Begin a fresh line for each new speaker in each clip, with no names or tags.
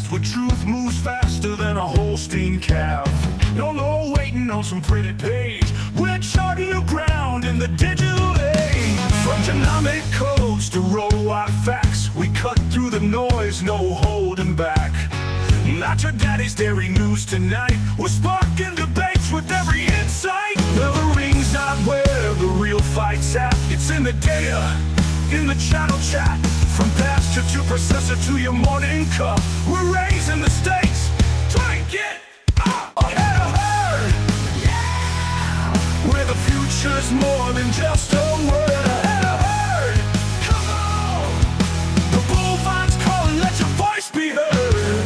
podcast where truth moves faster than a Holstein calf. No waiting on some pretty page. We're charting new ground in the digital age. From genomic codes to ROI facts, we cut through the noise, no holding back. Not your daddy's dairy news tonight. We're sparking debates with every insight. The ring's not where the real fight's at. It's in the data, in the channel chat. From pasture to processor to your morning cup, we're raising the stakes. Try and get ahead of herd. Yeah! Where the future's more than just a word. Ahead of herd. Come on! The Bullvine's calling, let your voice be heard.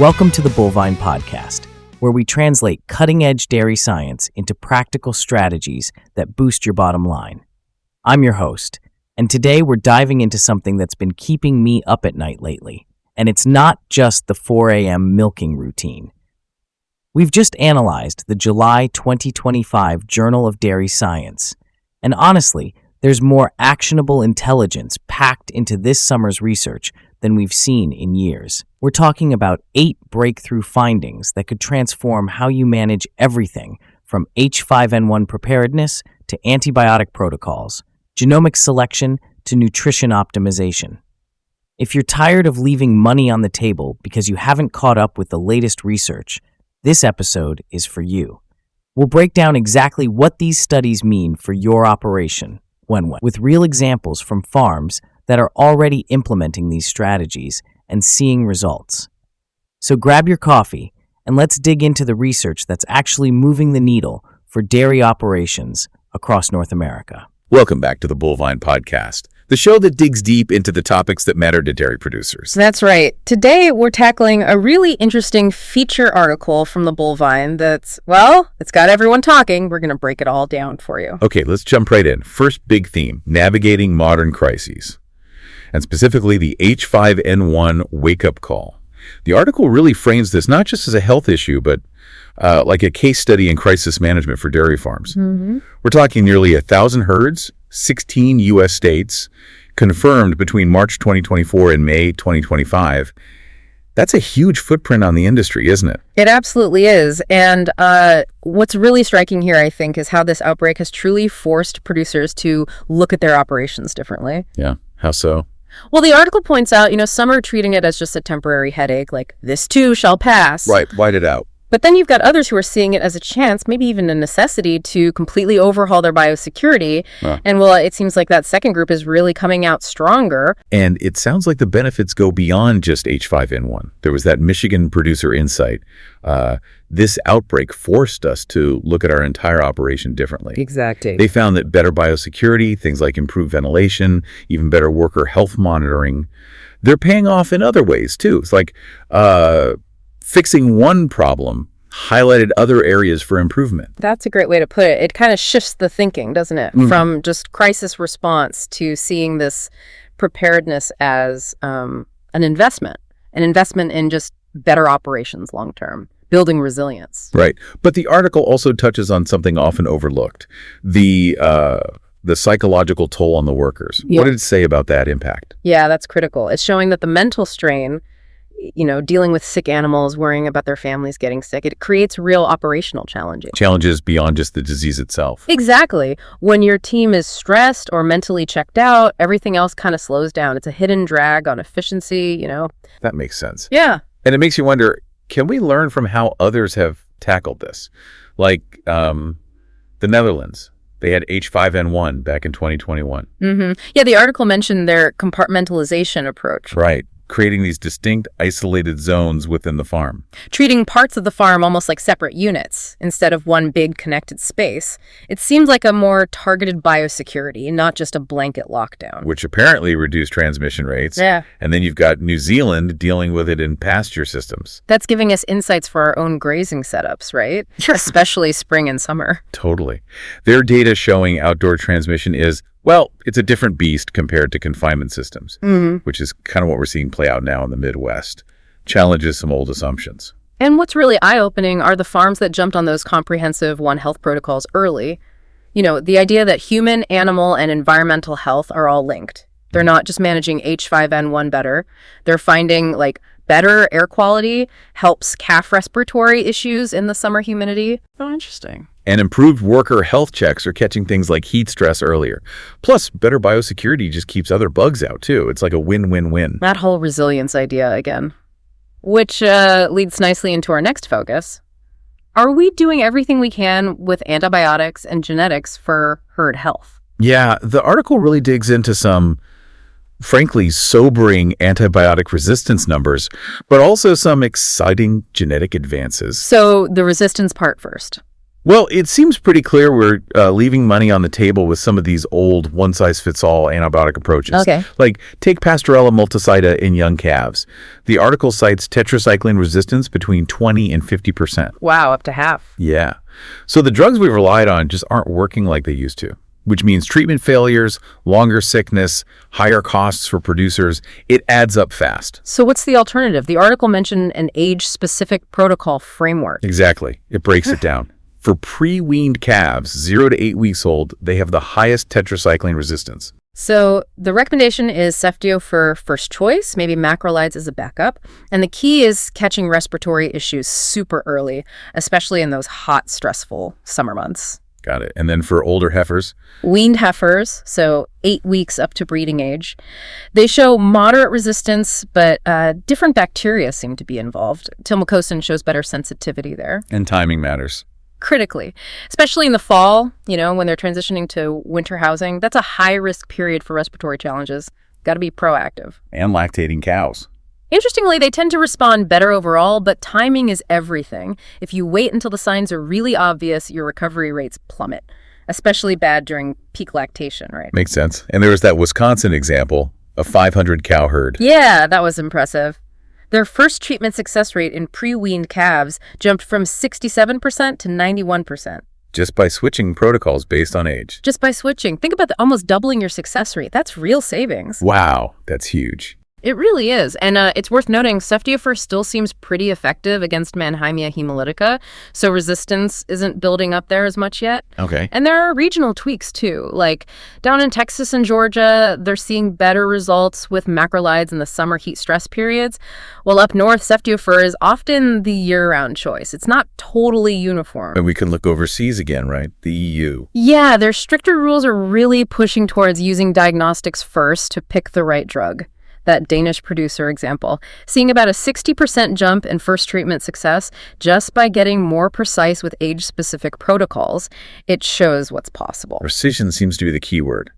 Welcome to the Bullvine podcast, where we translate cutting-edge dairy science into practical strategies that boost your bottom line. I'm your host, and today we're diving into something that's been keeping me up at night lately, and it's not just the 4 a.m. milking routine. We've just analyzed the July 2025 Journal of Dairy Science, and honestly, there's more actionable intelligence packed into this summer's research than we've seen in years. We're talking about 8 breakthrough findings that could transform how you manage everything from H5N1 preparedness to antibiotic protocols, genomic selection to nutrition optimization. If you're tired of leaving money on the table because you haven't caught up with the latest research, this episode is for you. We'll break down exactly what these studies mean for your operation, with real examples from farms that are already implementing these strategies and seeing results. So grab your coffee and let's dig into the research that's actually moving the needle for dairy operations across North America.
Welcome back to the Bullvine podcast, the show that digs deep into the topics that matter to dairy producers.
That's right. Today, we're tackling a really interesting feature article from the Bullvine that's, it's got everyone talking. We're going to break it all down for you.
Okay, let's jump right in. First big theme, navigating modern crises, and specifically the H5N1 wake-up call. The article really frames this not just as a health issue, but like a case study in crisis management for dairy farms. Mm-hmm. We're talking nearly 1,000 herds, 16 U.S. states, confirmed between March 2024 and May 2025. That's a huge footprint on the industry, isn't it?
It absolutely is. And what's really striking here, I think, is how this outbreak has truly forced producers to look at their operations differently.
Yeah. How so?
Well, the article points out, some are treating it as just a temporary headache, like this too shall pass.
Right. Write it out.
But then you've got others who are seeing it as a chance, maybe even a necessity to completely overhaul their biosecurity. And it seems like that second group is really coming out stronger.
And it sounds like the benefits go beyond just H5N1. There was that Michigan producer insight. This outbreak forced us to look at our entire operation differently.
Exactly.
They found that better biosecurity, things like improved ventilation, even better worker health monitoring, they're paying off in other ways too. It's like fixing one problem highlighted other areas for improvement.
That's a great way to put it. It kind of shifts the thinking, doesn't it? Mm-hmm. From just crisis response to seeing this preparedness as an investment in just better operations long term, building resilience.
Right. But the article also touches on something often overlooked, the psychological toll on the workers. Yeah. What did it say about that impact?
Yeah, that's critical. It's showing that the mental strain, dealing with sick animals, worrying about their families getting sick, it creates real operational challenges.
Challenges beyond just the disease itself.
Exactly. When your team is stressed or mentally checked out, everything else kind of slows down. It's a hidden drag on efficiency,
That makes sense.
Yeah.
And it makes you wonder, can we learn from how others have tackled this? Like the Netherlands. They had H5N1 back in 2021.
Mm-hmm. Yeah, the article mentioned their compartmentalization approach.
Right. Creating these distinct, isolated zones within the farm.
Treating parts of the farm almost like separate units instead of one big connected space. It seems like a more targeted biosecurity, not just a blanket lockdown.
Which apparently reduced transmission rates.
Yeah.
And then you've got New Zealand dealing with it in pasture systems.
That's giving us insights for our own grazing setups, right? Especially spring and summer.
Totally. Their data showing outdoor transmission is, it's a different beast compared to confinement systems, which is kind of what we're seeing play out now in the Midwest. Challenges some old assumptions.
And what's really eye-opening are the farms that jumped on those comprehensive One Health protocols early. The idea that human, animal, and environmental health are all linked. They're not just managing H5N1 better. They're finding like better air quality helps calf respiratory issues in the summer humidity. Oh, interesting.
And improved worker health checks are catching things like heat stress earlier. Plus, better biosecurity just keeps other bugs out, too. It's like a win-win-win.
That whole resilience idea again. Which leads nicely into our next focus. Are we doing everything we can with antibiotics and genetics for herd health?
Yeah, the article really digs into some, frankly, sobering antibiotic resistance numbers, but also some exciting genetic advances.
So the resistance part first.
Well, it seems pretty clear we're leaving money on the table with some of these old one-size-fits-all antibiotic approaches.
Okay.
Like, take Pastorella multicida in young calves. The article cites tetracycline resistance between 20 and 50%.
Wow, up to half.
Yeah. So the drugs we've relied on just aren't working like they used to, which means treatment failures, longer sickness, higher costs for producers. It adds up fast.
So what's the alternative? The article mentioned an age-specific protocol framework.
Exactly. It breaks it down. For pre-weaned calves, 0 to 8 weeks old, they have the highest tetracycline resistance.
So the recommendation is Cefdio for first choice, maybe macrolides as a backup. And the key is catching respiratory issues super early, especially in those hot, stressful summer months.
Got it. And then for older heifers?
Weaned heifers, so 8 weeks up to breeding age. They show moderate resistance, but different bacteria seem to be involved. Tilmacosin shows better sensitivity there.
And timing matters.
Critically, especially in the fall, when they're transitioning to winter housing. That's a high-risk period for respiratory challenges. Got to be proactive.
And lactating cows.
Interestingly, they tend to respond better overall, but timing is everything. If you wait until the signs are really obvious, your recovery rates plummet, especially bad during peak lactation, right?
Makes sense. And there was that Wisconsin example, a 500 cow herd.
Yeah, that was impressive. Their first treatment success rate in pre-weaned calves jumped from 67% to 91%.
Just by switching protocols based on age.
Just by switching. Think about almost doubling your success rate. That's real savings.
Wow, that's huge.
It really is. And it's worth noting, Cefdiofor still seems pretty effective against Mannheimia hemolytica, so resistance isn't building up there as much yet.
Okay.
And there are regional tweaks, too. Like down in Texas and Georgia, they're seeing better results with macrolides in the summer heat stress periods, while up north, Cefdiofor is often the year-round choice. It's not totally uniform.
And we can look overseas again, right? The EU.
Yeah, their stricter rules are really pushing towards using diagnostics first to pick the right drug. That Danish producer example, seeing about a 60% jump in first treatment success just by getting more precise with age-specific protocols. It shows what's possible.
Precision seems to be the key word,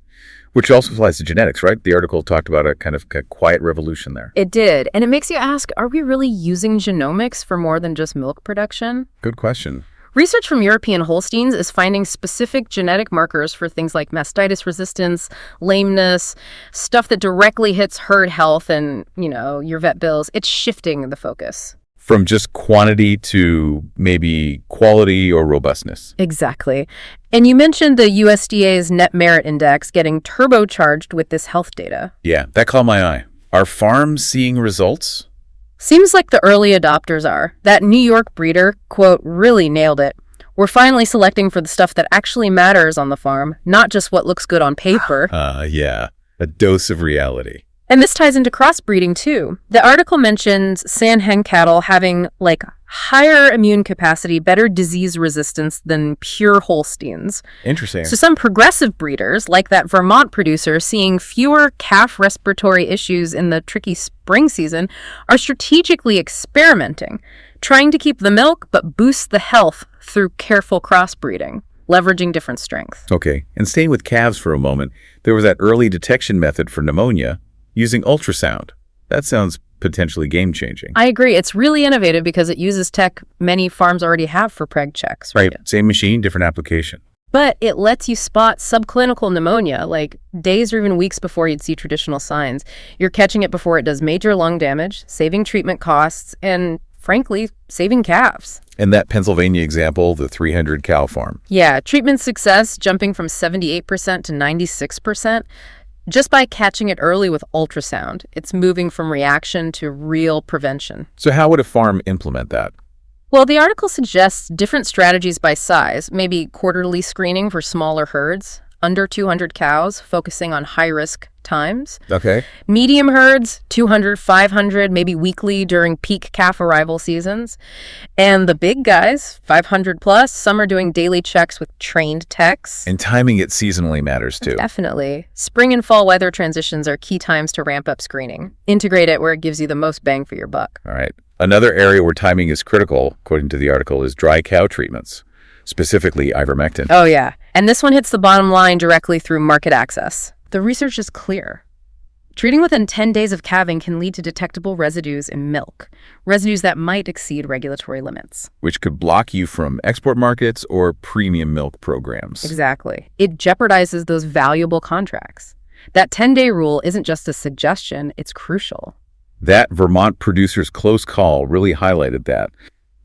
which also applies to genetics, right? The article talked about a kind of a quiet revolution there.
It did. And it makes you ask, are we really using genomics for more than just milk production?
Good question.
Research from European Holsteins is finding specific genetic markers for things like mastitis resistance, lameness, stuff that directly hits herd health and, your vet bills. It's shifting the focus.
From just quantity to maybe quality or robustness.
Exactly. And you mentioned the USDA's Net Merit Index getting turbocharged with this health data.
Yeah, that caught my eye. Are farms seeing results?
Seems like the early adopters are. That New York breeder, quote, really nailed it. We're finally selecting for the stuff that actually matters on the farm, not just what looks good on paper.
Yeah, a dose of reality.
And this ties into crossbreeding, too. The article mentions San hen cattle having, higher immune capacity, better disease resistance than pure Holsteins.
Interesting.
So some progressive breeders, like that Vermont producer, seeing fewer calf respiratory issues in the tricky spring season, are strategically experimenting, trying to keep the milk but boost the health through careful crossbreeding, leveraging different strengths.
Okay, and staying with calves for a moment, there was that early detection method for pneumonia using ultrasound. That sounds potentially game-changing.
I agree. It's really innovative because it uses tech many farms already have for preg checks.
Right. Same machine, different application.
But it lets you spot subclinical pneumonia, days or even weeks before you'd see traditional signs. You're catching it before it does major lung damage, saving treatment costs, and, frankly, saving calves.
And that Pennsylvania example, the 300 cow farm.
Yeah, treatment success jumping from 78% to 96%. Just by catching it early with ultrasound, it's moving from reaction to real prevention.
So how would a farm implement that?
Well, the article suggests different strategies by size, maybe quarterly screening for smaller herds, under 200 cows, focusing on high-risk times.
Okay.
Medium herds, 200, 500, maybe weekly during peak calf arrival seasons. And the big guys, 500 plus, some are doing daily checks with trained techs.
And timing it seasonally matters too.
Definitely. Spring and fall weather transitions are key times to ramp up screening. Integrate it where it gives you the most bang for your buck.
All right. Another area where timing is critical, according to the article, is dry cow treatments, specifically ivermectin.
Oh, yeah. And this one hits the bottom line directly through market access. The research is clear. Treating within 10 days of calving can lead to detectable residues in milk, residues that might exceed regulatory limits.
Which could block you from export markets or premium milk programs.
Exactly. It jeopardizes those valuable contracts. That 10-day rule isn't just a suggestion, it's crucial.
That Vermont producer's close call really highlighted that.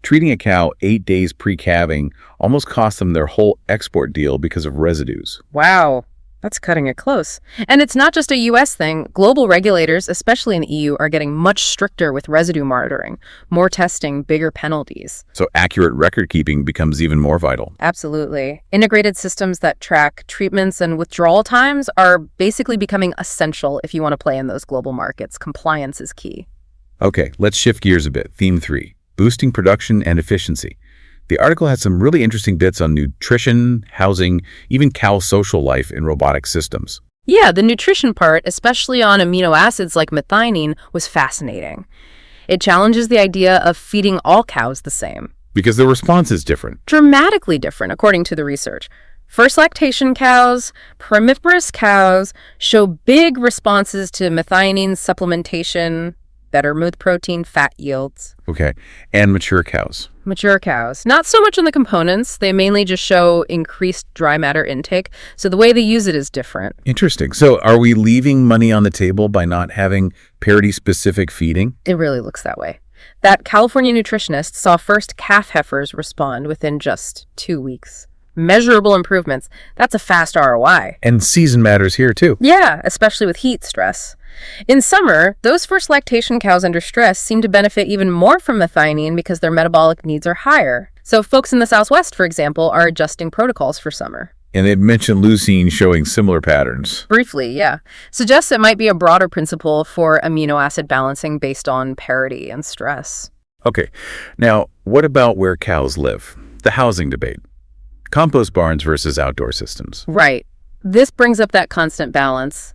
Treating a cow 8 days pre-calving almost cost them their whole export deal because of residues.
Wow. That's cutting it close. And it's not just a U.S. thing. Global regulators, especially in the EU, are getting much stricter with residue monitoring, more testing, bigger penalties.
So accurate record keeping becomes even more vital.
Absolutely. Integrated systems that track treatments and withdrawal times are basically becoming essential if you want to play in those global markets. Compliance is key.
Okay, let's shift gears a bit. Theme 3, boosting production and efficiency. The article has some really interesting bits on nutrition, housing, even cow social life in robotic systems.
Yeah, the nutrition part, especially on amino acids like methionine, was fascinating. It challenges the idea of feeding all cows the same.
Because the response is different.
Dramatically different, according to the research. First lactation cows, primiparous cows show big responses to methionine supplementation, better milk protein, fat yields.
Okay, and mature cows.
Mature cows. Not so much on the components. They mainly just show increased dry matter intake. So the way they use it is different.
Interesting. So are we leaving money on the table by not having parity-specific feeding?
It really looks that way. That California nutritionist saw first calf heifers respond within just 2 weeks. Measurable improvements. That's a fast ROI.
And season matters here too.
Yeah, especially with heat stress. In summer, those first lactation cows under stress seem to benefit even more from methionine because their metabolic needs are higher. So folks in the Southwest, for example, are adjusting protocols for summer.
And it mentioned leucine showing similar patterns.
Briefly, yeah. Suggests it might be a broader principle for amino acid balancing based on parity and stress.
Okay, now what about where cows live? The housing debate. Compost barns versus outdoor systems.
Right. This brings up that constant balance.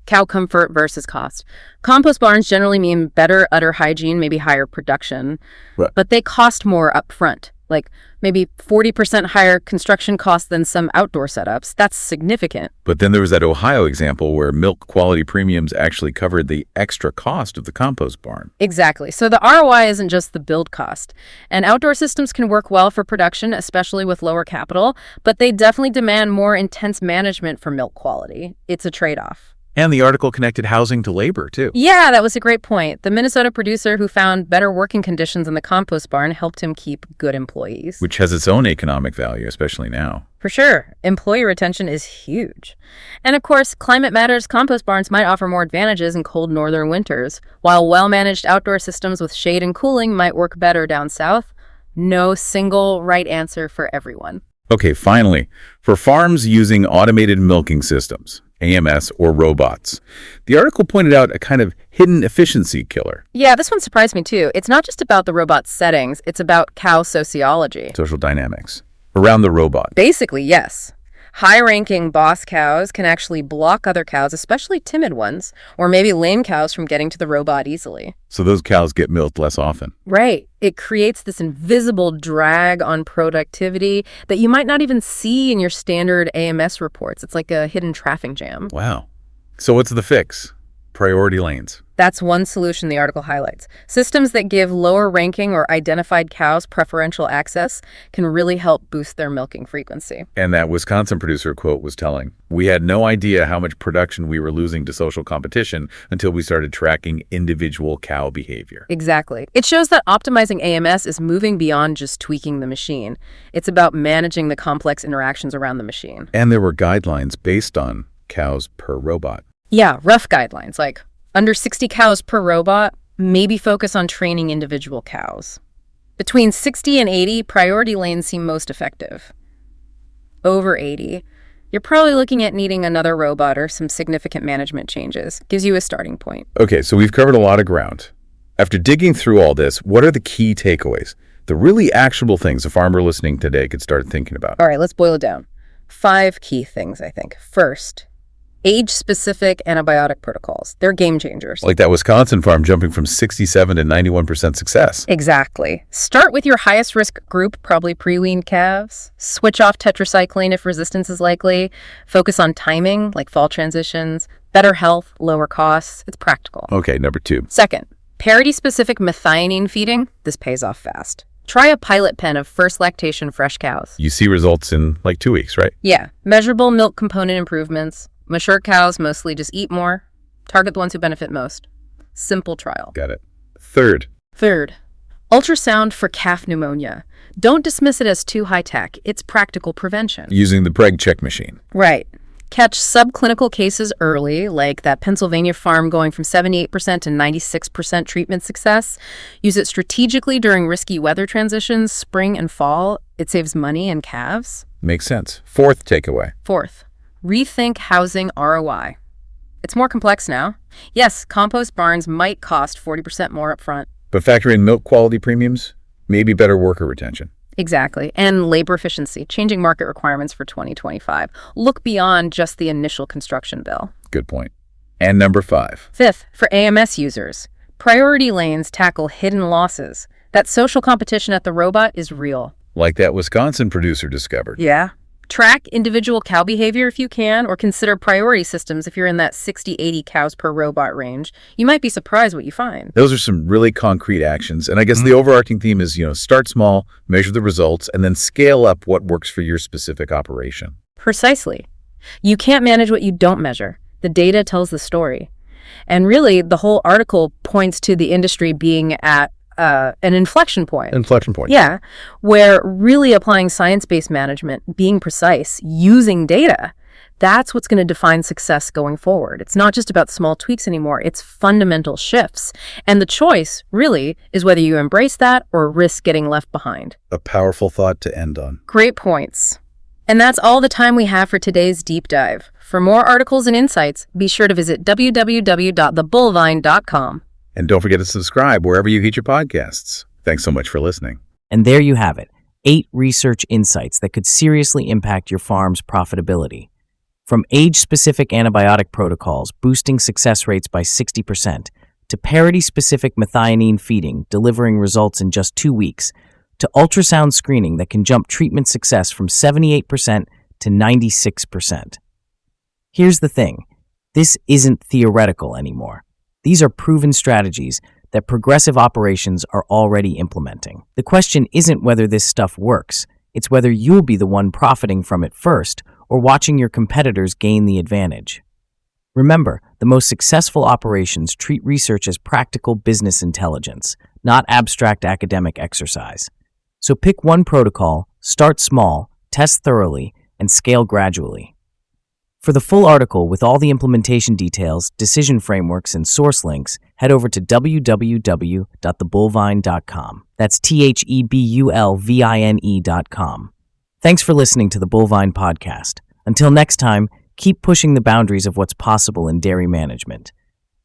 Cow comfort versus cost. Compost barns generally mean better udder hygiene, maybe higher production,
Right.
but they cost more upfront, like maybe 40% higher construction costs than some outdoor setups. That's significant.
But then there was that Ohio example where milk quality premiums actually covered the extra cost of the compost barn.
Exactly. So the ROI isn't just the build cost. And outdoor systems can work well for production, especially with lower capital, but they definitely demand more intense management for milk quality. It's a trade-off.
And the article connected housing to labor, too.
Yeah, that was a great point. The Minnesota producer who found better working conditions in the compost barn helped him keep good employees.
Which has its own economic value, especially now.
For sure. Employee retention is huge. And of course, climate matters. Compost barns might offer more advantages in cold northern winters, while well-managed outdoor systems with shade and cooling might work better down south. No single right answer for everyone.
Okay, finally, for farms using automated milking systems, AMS, or robots, the article pointed out a kind of hidden efficiency killer.
Yeah, this one surprised me too. It's not just about the robot's settings, it's about cow sociology.
Social dynamics around the robot.
Basically, yes. High-ranking boss cows can actually block other cows, especially timid ones, or maybe lame cows from getting to the robot easily.
So those cows get milked less often.
Right. It creates this invisible drag on productivity that you might not even see in your standard AMS reports. It's like a hidden traffic jam.
Wow. So what's the fix? Priority lanes.
That's one solution the article highlights. Systems that give lower ranking or identified cows preferential access can really help boost their milking frequency.
And that Wisconsin producer quote was telling, "We had no idea how much production we were losing to social competition until we started tracking individual cow behavior."
Exactly. It shows that optimizing AMS is moving beyond just tweaking the machine. It's about managing the complex interactions around the machine.
And there were guidelines based on cows per robot.
Yeah, rough guidelines, like under 60 cows per robot, maybe focus on training individual cows. Between 60 and 80, priority lanes seem most effective. Over 80, you're probably looking at needing another robot or some significant management changes. Gives you a starting point.
Okay, so we've covered a lot of ground. After digging through all this, what are the key takeaways? The really actionable things a farmer listening today could start thinking about?
All right, let's boil it down. 5 key things, I think. First, age-specific antibiotic protocols. They're game changers.
Like that Wisconsin farm jumping from 67 to 91% success.
Exactly. Start with your highest risk group, probably pre-weaned calves. Switch off tetracycline if resistance is likely. Focus on timing, like fall transitions. Better health, lower costs. It's practical.
Okay, number 2.
Second, parity-specific methionine feeding. This pays off fast. Try a pilot pen of first lactation fresh cows.
You see results in like 2 weeks, right?
Yeah. Measurable milk component improvements. Mature cows mostly just eat more. Target the ones who benefit most. Simple trial.
Got it. Third,
Ultrasound for calf pneumonia. Don't dismiss it as too high-tech. It's practical prevention.
using the preg check machine.
Right. Catch subclinical cases early, like that Pennsylvania farm going from 78% to 96% treatment success. Use it strategically during risky weather transitions, spring and fall. It saves money and calves.
Makes sense. Fourth takeaway.
Fourth, rethink housing ROI. It's more complex now. Yes, compost barns might cost 40% more upfront.
But factor in milk quality premiums, maybe better worker retention.
Exactly. And labor efficiency, changing market requirements for 2025. Look beyond just the initial construction bill.
Good point. And number 5.
Fifth, for AMS users, priority lanes tackle hidden losses. That social competition at the robot is real.
Like that Wisconsin producer discovered.
Yeah. Track individual cow behavior if you can, or consider priority systems if you're in that 60-80 cows per robot range. You might be surprised what you find.
Those are some really concrete actions. And I guess the overarching theme is, start small, measure the results, and then scale up what works for your specific operation.
Precisely. You can't manage what you don't measure. The data tells the story. And really, the whole article points to the industry being at an inflection point. Yeah, where really applying science-based management, being precise, using data, that's what's going to define success going forward. It's not just about small tweaks anymore. It's fundamental shifts. And the choice, really, is whether you embrace that or risk getting left behind.
A powerful thought to end on.
Great points. And that's all the time we have for today's deep dive. For more articles and insights, be sure to visit www.thebullvine.com.
And don't forget to subscribe wherever you get your podcasts. Thanks so much for listening.
And there you have it, 8 research insights that could seriously impact your farm's profitability. From age-specific antibiotic protocols boosting success rates by 60%, to parity-specific methionine feeding delivering results in just 2 weeks, to ultrasound screening that can jump treatment success from 78% to 96%. Here's the thing, this isn't theoretical anymore. These are proven strategies that progressive operations are already implementing. The question isn't whether this stuff works, it's whether you'll be the one profiting from it first or watching your competitors gain the advantage. Remember, the most successful operations treat research as practical business intelligence, not abstract academic exercise. So pick one protocol, start small, test thoroughly, and scale gradually. For the full article with all the implementation details, decision frameworks, and source links, head over to www.thebullvine.com. That's THEBULVINE.com. Thanks for listening to the Bullvine podcast. Until next time, keep pushing the boundaries of what's possible in dairy management.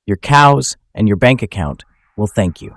Your cows and your bank account will thank you.